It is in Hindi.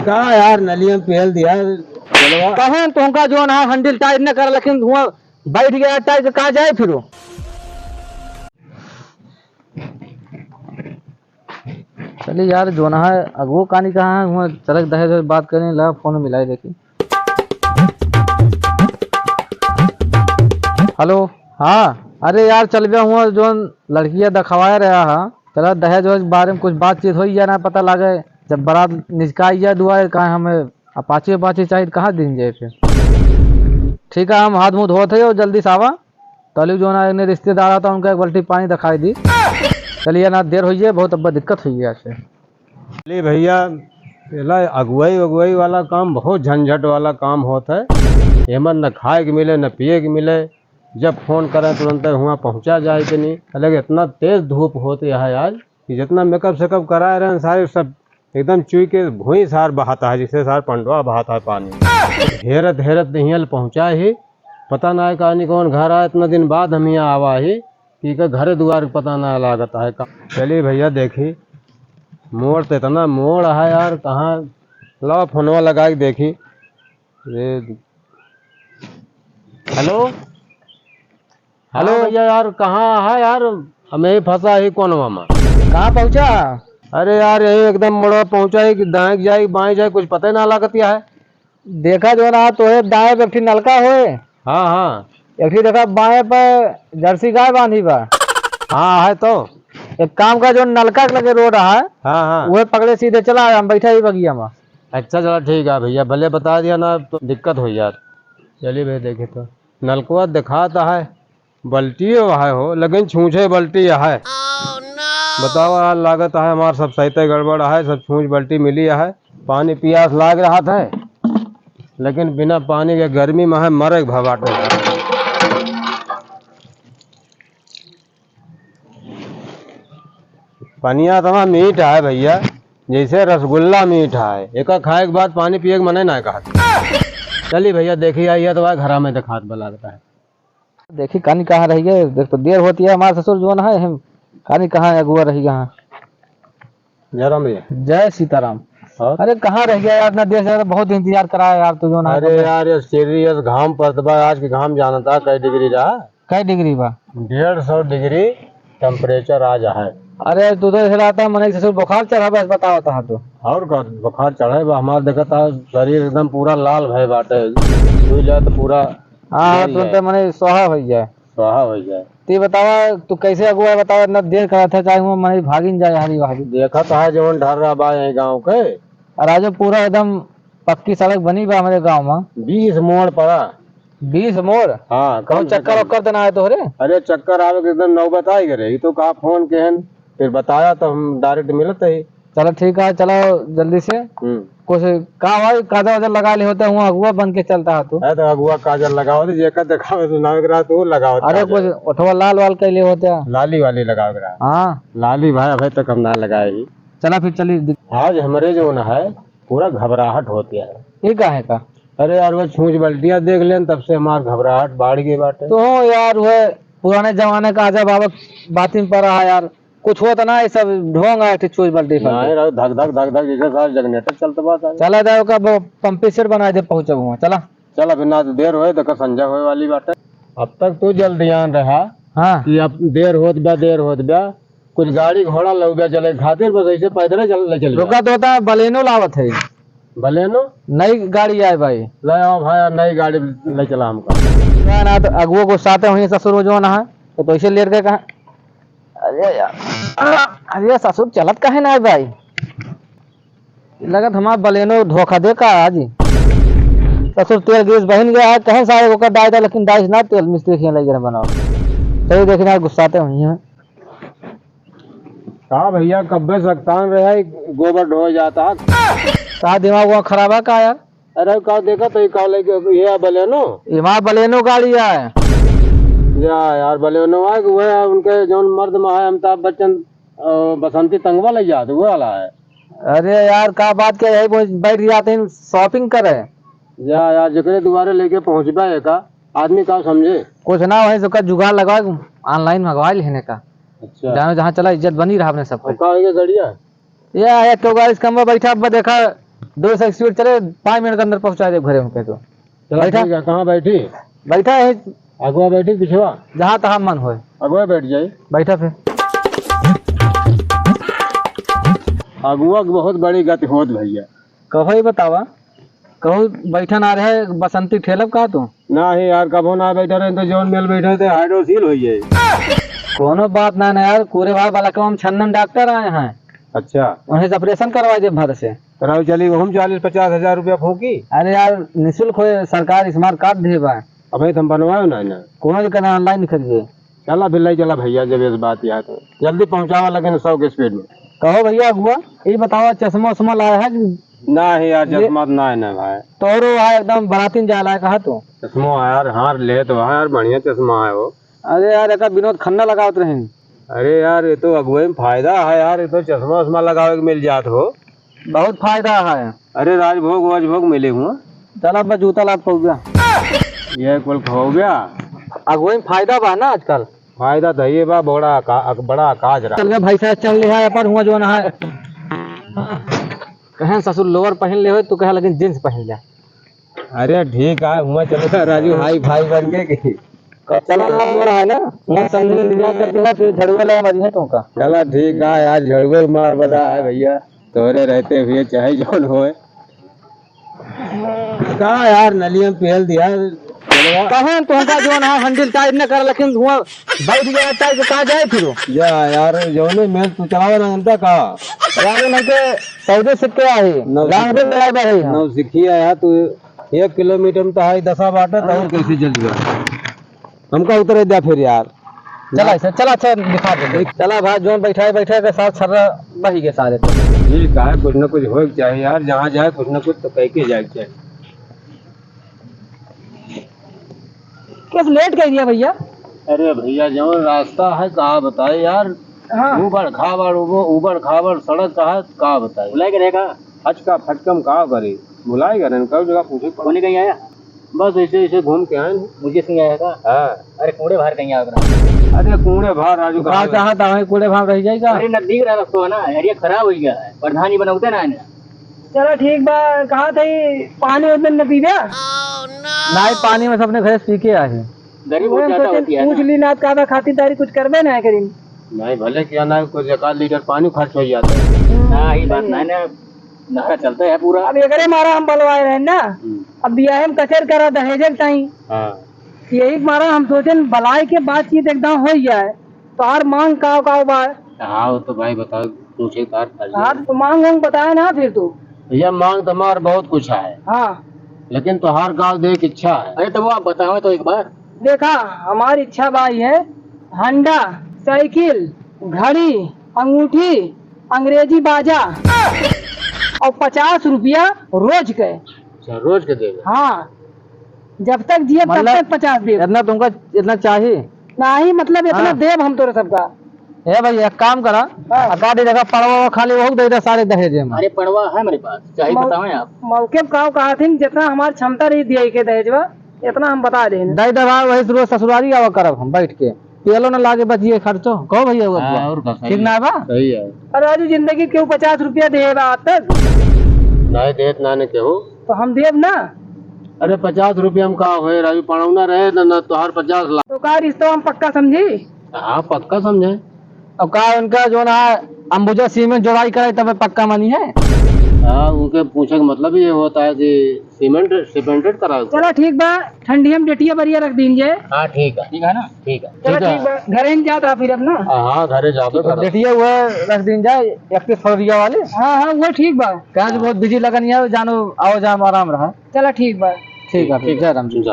कहा यार नलियों में पेल दिया कहें तुमका जो ना हैंडल टाइट न कर, लेकिन धुआं बैठ गया टाइट, कहाँ जाए फिर वो? चलिए यार, जो ना है अगुओ कहानी कहाँ है, वहाँ चलक दहे जो बात करें, ला फोन मिलाई देखी। हेलो, हाँ अरे यार चल गया हुआ जो लड़कियां दिखवाया रहा है, चला दहेज वहेज बारे में कुछ बातचीत हो या ना पता लगे, जब बारात निचकाई जाए दुआ कहाँ हमें अपाची अपाची चाहिए, कहाँ दिन जाए फिर। ठीक है, हम हाथ मुँह धोते और जल्दी से आवा। तलू जो ना इन्हें रिश्तेदार आता उनका एक बाल्टी पानी दिखाई दी। चलिए ना, देर हुई है बहुत, अब दिक्कत हुई है ऐसे। चलिए भैया, अगुवाई अगुवाई वाला काम बहुत झंझट वाला काम होता है। एमन न खाए के मिले न पिए के मिले, जब फोन करें तुरंत वहाँ पहुँचा जाए कि नहीं। अलग इतना तेज धूप होती है आज कि जितना मेकअप शेकअप कराए रहे हैं सारे सब एकदम चुई के भूई सार बहाता है, जिससे सार पंडवा बहाता है पानी। हेरत हेरत हियल पहुँचा ही, पता ना है कहानी कौन घर आया इतना दिन बाद हम यहाँ आवा ही कि घर द्वार पता ना लागत है। चलिए भैया देखी, मोड़ तो इतना मोड़ है यार, कहाँ लो फोनवा लगा के देखी। हेलो हेलो भैया यार, कहाँ है यार, हमें फंसा ही कौन मामा, कहाँ पहुँचा? अरे यार यही एकदम मोड़ा पहुँचा है कि दाएं जाए बाएं जाए कुछ पता ही ना लागत है। देखा जो ना तो दाएं पे नलका होए, हाँ हाँ, एक देखा बाएं पर जर्सी गाय बांधी बा। हाँ है तो एक काम का, जो नलका लगे रो रहा है, हाँ हाँ, वो पकड़े सीधे चला, हम बैठा ही बगिया में। अच्छा चलो ठीक है भैया, भले बता दिया ना तो दिक्कत हो यार। चलिए भैया देखे तो नलकुआ दिखाता है, बल्टी है हो लेकिन छूछे बल्टी है। बताओ यार, लागत है हमारा सब सही गड़बड़ है, सब छूछ बल्टी मिली है। पानी पियास लाग रहा था लेकिन बिना पानी के गर्मी में है मरे भवाटे। पनिया तो मीठ है भैया, जैसे रसगुल्ला मीठ है, एक खाए के बाद पानी पिए के मने ना कहा। चलिए भैया देखिए आइए तो घर में दिखात बला लगता है। देखी कहानी कहाँ रही है, देख तो देर होती है, हमारे ससुर जो है हम कहानी कहाँ अगुआ रही है। जयराम भैया, जय सीताराम। अरे कहाँ रह गया यार, इतना देर से बहुत इंतजार कराया यार तो जो ना। अरे यार ये सीरियस घाम पड़ता, आज के घाम जाना था कई डिग्री रहा, कई डिग्री बा? 150 डिग्री टेम्परेचर आज है। अरे तू तो हिलाता मन ससुर बुखार चढ़ा, बस बताओ था तो। और का बुखार चढ़े हमारा, देखा था शरीर एकदम पूरा लाल भय बाटे, सुई जाए तो पूरा हाँ तुरंत मैंने स्वाहा हो जाए, स्वाहा हो जाए। ती बतावा तू कैसे अगुआ, बतावा इतना देर करा था, चाहे वो मैंने भागिन जाए हरी भागी। देखा तो है जवन ढर रहा बा यही गाँव के, और आज पूरा एकदम पक्की सड़क बनी बा हमारे गाँव में। 20 मोड़ पड़ा। 20 मोड़? हाँ, कौन चक्कर वक्कर देना है तोहरे? अरे चक्कर आवे के एकदम नौबत आई करे, तो कहा फोन के हन फिर बताया तो हम डायरेक्ट मिलते ही। चलो ठीक है, चलो जल्दी से कुछ काम है, काजल वाजल लगा ले होता है, अगुआ बन के चलता है तो अगुआ काजल लगाओ दे, जेकर दिखावे तो नाम करा तो लगाओ। अरे कुछ उठवा लाल वाल के लिए होते हैं, लाली वाली लगाओ करा। हाँ लाली भाई अभी तक हम ना लगाए ही। चला फिर चलिए। आज हमारे जो ना है पूरा घबराहट होती है। ये का है का? अरे यार वो छूछ बल्टियां देख लें तब से हमारा घबराहट बढ़ गई बात है। तो यार वो पुराने जमाने का आजा बाबा बात पर रहा यार, कुछ होता ना ये सब ढोंग आए थे छूछ बल्टी पर। धक धक धक धक जैसे सारे जनरेटर चलते बात। चला जाओ का पंपी सेट बना दे, पहुंचा हुआ चला। चला बिना तो देर हो तो संजय हो वाली बात है। अब तक तू जल्दियान रहा हाँ कि अब देर होत बा कुछ गाड़ी घोड़ा लग गया चले खातिर, बस ऐसे पैदल चल रुका तो होता बलेनो लावत है। बलेनो नई गाड़ी आए भाई, ले आओ भाई नई गाड़ी ले चला हमका ना, तो अगुओ को साथ हुई ससुर जो ना है तो पैसे लेट गए कहा। अरे यार, अरे ससुर चलत कहे ना भाई, लगत हमारा बलेनो धोखा दे का आज। ससुर तेल गैस बहन गया है, कहे सारे को डाई था, लेकिन डाइस ना तेल मिस्त्री खेल लगे बनाओ, सही देखना गुस्साते हुई हैं। कहा भैया कब्बे सख्तान रहा गोबर ढो जाता कहा दिमाग वहाँ खराब है का यार? अरे कहा देखा तो ये बलेनो, वहाँ बलेनो गाड़ी है यार बलेनो है वो है उनके जो मर्द में है अमिताभ बच्चन बसंती तंगवा ले जाते वो वाला है। अरे यार का बात क्या है, बैठ जाते हैं शॉपिंग करे यार जकरे दोबारा लेके पहुँच पाए का आदमी का समझे कुछ ना, वही सबका जुगाड़ लगा ऑनलाइन मंगवा लेने का। अच्छा जानो जहाँ चला इज्जत बनी रहा अपने सबको। गड़िया ये तो गाड़ी कम बैठा, अब देखा 200 स्पीड चले 5 मिनट के अंदर पहुंचा दे घरे उनके तो। चलो बैठा? ठीक है, कहाँ बैठी? बैठा है अगुआ बैठी पिछवा? जहाँ तहाँ मन होए। अगुआ बैठ जाए। बैठा फिर। अगुआ की बहुत बड़ी गति होत भैया। कहो ही बतावा, कहो बैठा ना रहे बसंती ठेलब का तू? ना ही यार, कबो ना बैठा रहे तो जौन मेल बैठे थे हाइड्रोसील हो जाए। कोनो बात ना यार, पूरे भाई वाला काम छन्नन डॉक्टर आए हैं, अच्छा, उन्हें से ऑपरेशन करवा दे भर से। कराओ चली हम 40-50 हजार रुपया फूकी। अरे यार निःशुल्क हो, सरकार स्मार्ट कार्ड दे बा, अभी तुम बनवाओ ना ना। कोनो भी करना ऑनलाइन करिए। चला बिल्लाई चला भैया, जब इस बात यहाँ तो जल्दी पहुँचावा लगे 100 के स्पीड में। कहो भैया अगुआ, ये बताओ चश्मा उश्मा लाया है कि ना ही यार, चश्मा ना है ना भाई। तोरो है एकदम बरातीन जा रहा है कहा तू? चश्मा यार, हार ले तो यार बढ़िया चश्मा है वो। अरे यार एक विनोद खन्ना लगावत रहे। अरे यार ये तो अगुए में फायदा है यार, ये तो चश्मा उश्मा लगावे के मिल जात हो। बहुत फायदा है। अरे राजभोग वाजभोग मिले हुआ। चल अब जूता लाद पड़ गया। ये कुल हो गया। अगुआ में फायदा बा ना आजकल। फायदा तो ये बा, बड़ा काज रहा। चल गया भाई साहब, चल लिया पर हुआ जो ना है। कहें ससुर लोअर पहन ले हो तो कहे लेकिन जींस पहन ले। अरे ठीक है, हुआ चलो राजू हाई फाई बन के। चला हो रहा है ना, मैं समझ लिया करके ना फिर झड़ुआ लगा मरी है तो का। चला ठीक है यार, झड़गोल मार बता है भैया, तोरे रहते हुए चाहे जौन होए। कहा यार नलिया में पहल दिया। कहें तो का जो ना हैंडल टाइट न कर, लेकिन हुआ बैठ गया टाइट तो कहाँ जाए फिर? जा यार जौने में तू चलावा ना जनता का यार मैं के 14 सिक्के आए राम रे ड्राइवर है नौ सीखी यार तू। 1 किलोमीटर में तो है 10 बाटा, तो कैसे चल गया? हमका उतरे दिया फिर यार। चला इसे, चला अच्छा दिखा दे। चला भाई जोन बैठा के साथ सर्रा बही के सारे। ठीक है, कुछ न कुछ हो चाहिए यार, जहाँ जाए कुछ न कुछ तो कह के जाए चाहिए। किस लेट कर दिया भैया? अरे भैया जो रास्ता है कहा बताए यार। हाँ। ऊबड़ खाबड़ सड़क कहा बताए। बुलाए करेगा हचका फटकम कहा करे, बुलाए करे कई जगह पूछे कौन कहीं आया। बस ऐसे घूम के आए। मुझे सिंह आया था। हाँ। अरे कूड़े बाहर कहीं आ। अरे कूड़े बाहर राजू कहा चाहता है कूड़े भाव रह जाएगा। अरे नजदीक रहा रखो है ना, एरिया खराब हो गया है, प्रधानी बनाते ना है। चलो ठीक बा, कहा था पानी उसमें न पीबे? नहीं, पानी में सबने घर पी के आए। गरीब बहुत ज्यादा होती है। पूछ ली ना का खातिरदारी कुछ करबे ना करी। नहीं भले क्या ना, कुछ 1 लीटर पानी खर्च हो जाता है। हाँ ये बात नहीं ना, नहर चलता है पूरा। अब एकरे मारा हम बलवाए रहे ना, अब बियाह में कचर करा दहेज टाइम। हाँ। यही मारा हम सोचे बलाई के बातचीत एकदम हो जाए तो हर मांग का बार। हाँ वो तो भाई बताओ, पूछे हाँ तो मांग वांग बताया ना फिर तू। भैया मांग तो हमार बहुत कुछ है, हाँ लेकिन तो हर गाँव देख इच्छा है। अरे तो वो आप बताओ तो एक बार। देखा हमारी इच्छा भाई है, हंडा, साइकिल, घड़ी, अंगूठी, अंग्रेजी बाजा और 50 रुपया रोज के। अच्छा, रोज के देगा? हाँ, जब तक जिए तब तक 50 दे। इतना तुमको इतना चाहिए? नहीं मतलब इतना देव हम तोरे सबका। ए भाई एक काम करा, गाड़ी देखा पड़वा खाली वो दे दे सारे दहेज में। अरे पड़वा है मेरे पास, चाहिए बताओ आप। मौके पे कहा थी जितना हमारी क्षमता रही दिया के दहेजवा इतना हम बता दें। दे दे भाई, वही रोज ससुरारी आवा करब हम बैठ के, तेलो न लागे बचिए खर्चो। कहो भैया और ठीक ना बा? सही है। अरे राजू जिंदगी क्यों 50 रुपया देगा आज तक? नहीं देत ना ने केहू तो हम देव ना। अरे 50 रुपया में कहा हुए राजू, पढ़ौना रहे ना तो हर 50 लाख। तो का रिश्ता हम पक्का समझी। हाँ पक्का समझे। अब का उनका जो ना अंबुजा सीमेंट जोड़ाई करे तब पक्का मानी है। हाँ उनके पूछे का मतलब ये होता है कि सीमेंटेड करा। चलो ठीक बा, ठंडी हम डेटिया बढ़िया रख दीजिए। हाँ ठीक है ना, ठीक है। चलो ठीक बा, घरे में जाता फिर अपना। हाँ घरे जाओ डेटिया वो रख दीजिए 31 फरवरी वाले। हाँ हाँ वो ठीक बा, क्या बहुत बिजी लगन है, जानो आओ जाओ आराम रहा। चलो ठीक बा, ठीक है, जय राम जी।